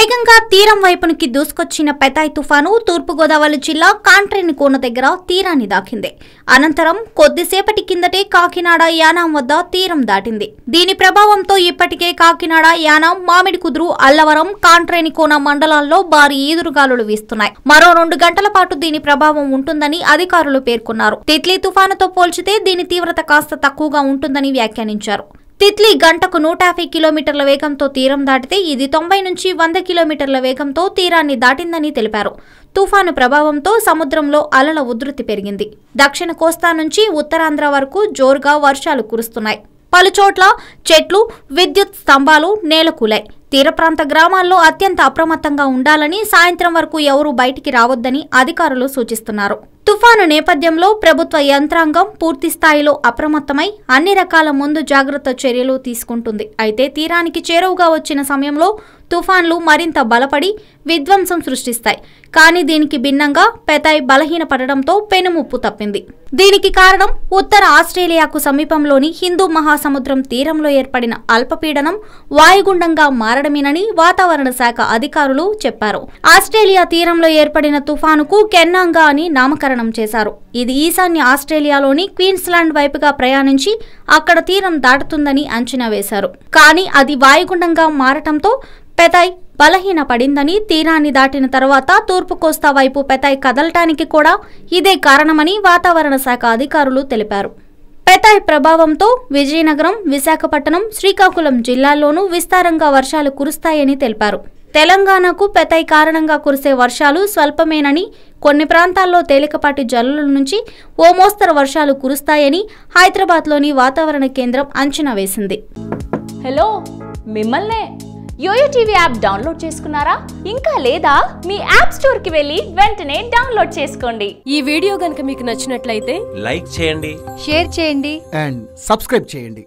వేగంగా తీరం వైపునికి దూసుకొచ్చిన పెతాయ్ తుఫాను తూర్పుగోదావరి జిల్లా కాంట్రేనికోన దగ్గర తీరాన్ని దాకింది. అనంతరం కొద్దిసేపటి కిందటే కాకినాడ యానాం వద్ద తీరం దాటింది. దీని ప్రభావంతో ఇప్పటికే కాకినాడ యానాం మామిడికుదురు అల్లవరం కాంట్రేనికోన మండలాల్లో భారీ ఈదురుగాలులు వీస్తున్నాయి. మరో 2 గంటల పాటు దీని ప్రభావం ఉంటుందని అధికారులు పేర్కొన్నారు. తిత్లీ తుఫానుతో పోల్చితే దీని తీవ్రత కాస్త తక్కువగా ఉంటుందని వ్యాఖ్యానించారు. తిత్లీ గంటకు 150 కిలోమీటర్ల వేగంతో తీరం దాటితే ఇది 90 నుంచి 100 కిలోమీటర్ల వేగంతో తీరాన్ని దాటిందని తెలిపారు. తుఫాను ప్రభావంతో సముద్రంలో అలల ఉధృతి పెరిగింది. దక్షిణ కోస్తా నుంచి ఉత్తరాంధ్ర వరకు జోరుగా వర్షాలు కురుస్తున్నాయి. పలుచోట్ల చెట్లు, విద్యుత్ స్తంభాలు నేలకూలాయి. తీర ప్రాంత గ్రామాల్లో అత్యంత అప్రమత్తంగా ఉండాలని, సాయంత్రం వరకు ఎవరూ బయటికి రావద్దని అధికారులు సూచిస్తున్నారు. తుఫాను నేపథ్యంలో ప్రభుత్వ యంత్రాంగం పూర్తి స్థాయిలో అప్రమత్తమై అన్ని రకాల ముందు జాగ్రత్త చర్యలు తీసుకుంటుంది. అయితే తీరానికి చేరువగా వచ్చిన సమయంలో తుఫాన్లు మరింత బలపడి విధ్వంసం సృష్టిస్తాయి. కానీ దీనికి భిన్నంగా పెతాయ్ బలహీనపడడంతో పెనుముప్పు తప్పింది. దీనికి కారణం ఉత్తర ఆస్ట్రేలియాకు సమీపంలోని హిందూ మహాసముద్రం తీరంలో ఏర్పడిన అల్పపీడనం వాయుగుండంగా మారడమేనని వాతావరణ శాఖ అధికారులు చెప్పారు. ఆస్ట్రేలియా తీరంలో ఏర్పడిన తుఫానుకు కెన్నాంగా అని నామకరణం చేశారు. ఇది ఈశాన్య ఆస్ట్రేలియాలోని క్వీన్స్లాండ్ వైపుగా ప్రయాణించి అక్కడ తీరం దాటుతుందని అంచనా వేశారు. కానీ అది వాయుగుండంగా మారటంతో పెతాయ్ బలహీన పడిందని, తీరాన్ని దాటిన తర్వాత తూర్పు కోస్తా వైపు పెతాయ్ కదలటానికి కూడా ఇదే కారణమని వాతావరణ శాఖ అధికారులు తెలిపారు. పెతాయ్ ప్రభావంతో విజయనగరం, విశాఖపట్నం, శ్రీకాకుళం జిల్లాల్లోనూ విస్తారంగా వర్షాలు కురుస్తాయని తెలిపారు. తెలంగాణకు పెతాయ్ కారణంగా కురిసే వర్షాలు స్వల్పమేనని, కొన్ని ప్రాంతాల్లో తేలికపాటి జల్లుల నుంచి ఓ మోస్తరు వర్షాలు కురుస్తాయని హైదరాబాద్లోని వాతావరణ కేంద్రం అంచనా వేసింది. హలో, మిమ్మల్నే యోయో టీవీ యాప్ డౌన్లోడ్ చేసుకున్నారా? ఇంకా లేదా? మీ యాప్ స్టోర్ కి వెళ్ళి వెంటనే డౌన్లోడ్ చేసుకోండి. ఈ వీడియో గనుక మీకు నచ్చినట్లయితే లైక్ చేయండి, షేర్ చేయండి అండ్ సబ్స్క్రైబ్ చేయండి.